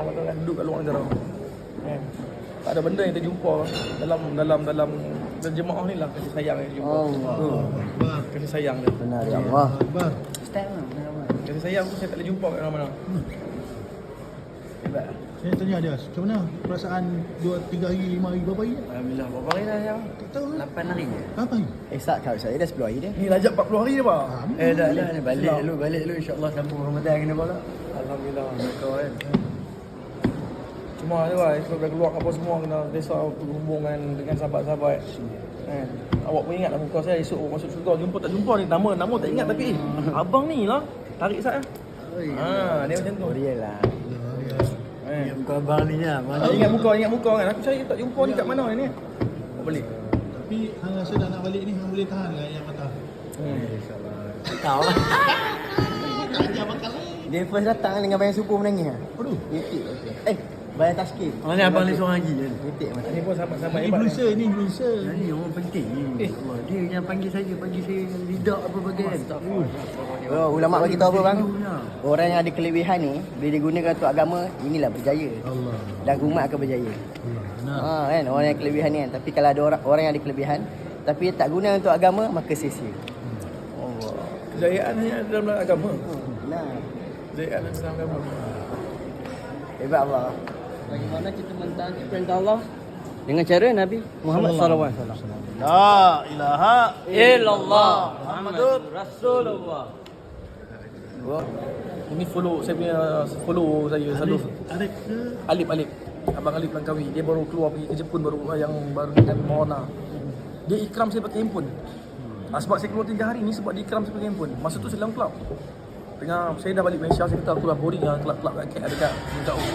makan duduk kat luar negara. Kan? Tak ada benda yang kita jumpa dalam jemaah ni lah kasih sayang yang jumpa. Kasih sayang dia. Benar ya Allah. Style lah. Kasih sayang tu saya tak boleh jumpa kat mana-mana. Hebat. Saya tanya dia, macam mana perasaan 2, 3 hari, 5 hari, berapa hari? Alhamdulillah, berapa hari dah yang? Tak tahu kan? 8 hari je. Berapa hari? Start kat saya dah 10 hari dah. Ni rajab 40 hari dia pak. Dah ni balik dulu insya-Allah sambung Ramadan kena bola. Alhamdulillah. Kau kan. Cuma tu lah, sebab dah keluar apa semua kena risau berhubungan dengan sahabat-sahabat. Kan? Awak pun ingat lah muka saya esok masuk syurga, jumpa tak jumpa ni, nama tak ingat tapi abang ni lah tarik saya. Dia macam tu. Real lah. Muka abang ni lah. Ingat muka kan. Aku cari tak jumpa ni kat mana ni. Kau balik. Tapi hang rasa dah nak balik ni, hang boleh tahan dengan yang mata? InsyaAllah. Tahu lah. Ajar bakal lain. Dia first datang dengan bayang subuh menangis lah. Aduh. Nitik. Bayang taskil. Mana abang ni seorang lagi kan? Nitik macam Ni pun sahabat-sahabat Ini hebat ni. influencer, ni influencer. Ni orang penting ni. Dia yang panggil saya lidak apa bagian. ulama bagi tahu apa bang? Orang yang ada kelebihan ni, bila dia gunakan untuk agama, inilah berjaya. Allah. Dan umat akan berjaya. Benar. Kan orang yang kelebihan ni kan. Tapi kalau ada orang yang ada kelebihan tapi tak guna untuk agama, maka sia-sia. Kejayaan hanya ada dalam agama. Nah, Kejayaan ada dalam agama. hebat Allah. Bagaimana kita mentaati perintah Allah dengan cara Nabi Muhammad sallallahu alaihi wasallam. La ilaha Illallah Muhammadur Rasulullah. Ini saya follow saya selalu. Arif ke? Alip. Abang Alip Langkawi. Dia baru keluar pergi ke Jepun baru dengan Moana. Dia ikram saya pakai handphone. Sebab saya keluar 3 hari ni sebab dia ikram saya pakai handphone. Masa tu saya dalam club. Saya dah balik Malaysia, saya kata aku dah boring lah kelab-kelab dekat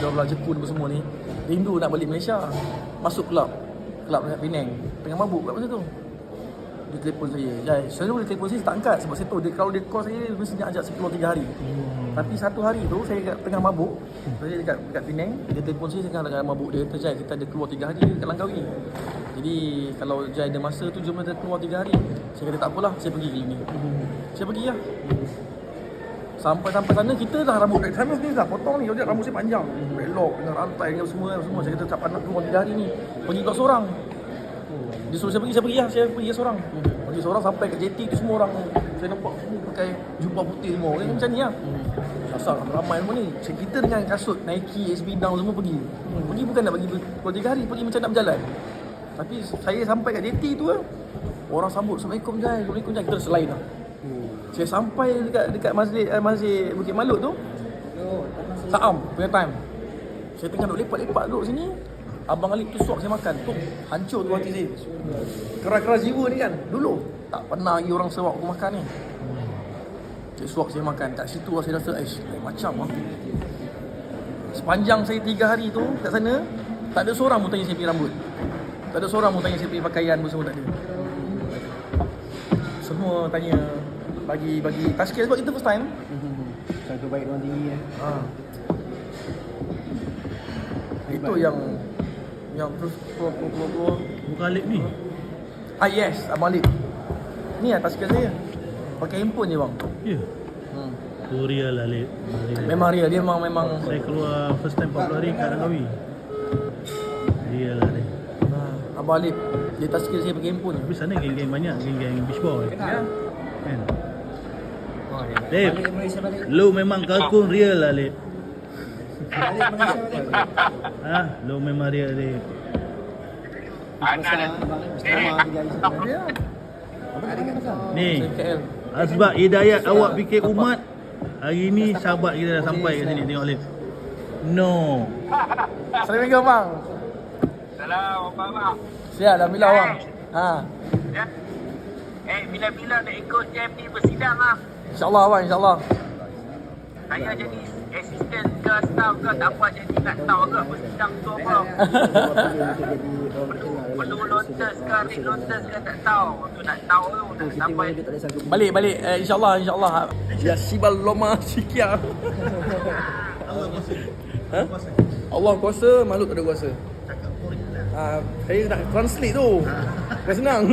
Kuala Jepun apa semua ni. Rindu nak balik Malaysia. Masuk kelab dekat Penang. Tengah mabuk kat masa tu. Dia telefon saya. Jai, saya boleh telefon saya tak angkat sebab saya tahu kalau dia call saya mestinya ajak saya keluar 3 hari. Tapi satu hari tu saya tengah mabuk. Saya dekat Penang, dia telefon saya tengah mabuk. Dia kata, Jai, kita ada keluar 3 hari dekat Langkawi. Jadi kalau Jai ada masa tu jom kita keluar 3 hari. Saya kata tak apalah, saya pergi klinik. Saya pergi lah. Sampai sana kita dah rambut kat sana sendiri dah potong ni. Jadi rambut saya panjang. Belok dengan rantai dengan semua. Saya kata tak nak keluar 3 hari ni. Pergi pula seorang. Dia suruh saya pergi lah. Saya pergi seorang. Pergi seorang sampai kat JT tu semua orang. Saya nampak semua pakai jubah putih semua. Macam ni lah. Asal ramai semua ni. Kita dengan kasut Nike, SB Down semua pergi. Pergi bukan nak pergi keluar 3 hari. Pergi macam nak berjalan. Tapi saya sampai kat JT tu lah. Orang sambut. Assalamualaikum Jai. Assalamualaikum Jai. Kita dah selain lah. Saya sampai dekat masjid Bukit Malut tu. Saam punya time. Saya tengah duduk lepak-lepak duduk sini. Abang Alip tu suap saya makan. Tu hancur tu hati saya. Keras-keras jiwa ni kan. Dulu tak pernah lagi orang suap aku makan ni. Dia suap saya makan. Kat situ lah saya rasa macam lah. Sepanjang saya 3 hari tu kat sana, tak ada seorang pun tanya saya pergi rambut. Tak ada seorang pun tanya saya pergi pakaian pun semua tak ada. Semua tanya bagi tazkiyah sebab kita first time. Sangka baik orang tinggi lah. Itu yang terus keluar. Bukan Alip ni. Yes, Abang Alip. Ni lah tazkiyah saya. Pakai handphone je bang. Ya. Tu real Alip. Memang real, dia memang Saya keluar first time 40 hari kat Langkawi. Real lah ni. Abang Alip, dia tazkiyah saya pakai handphone je. Tapi sana geng-geng banyak, geng-geng beach ball. Ya. Kan? Lip, lu memang kalkun real lah Lip. Lu memang real Lip. Ya. Ni, Saya KL. sebab hidayat awak fikir umat. Hari ni sahabat kita dah sampai kat sini tengok Lip. No. Assalamualaikum bang. Salam, abang. Siap, alhamdulillah bang. Ya. Bila-bila nak ikut jam ni bersidang ah. InsyaAllah bang, insyaAllah. Saya jadi assistant ke staff ke tak apa jadi nak tahu ke bersidang tu apa. Perlu lontas ke, read lontas ke tak tahu. Tu nak tahu tu nak sampai. Balik. InsyaAllah. Ya sibal loma sikia. Allah kuasa, makhluk tak ada kuasa. Saya nak translate tu. Bukan senang.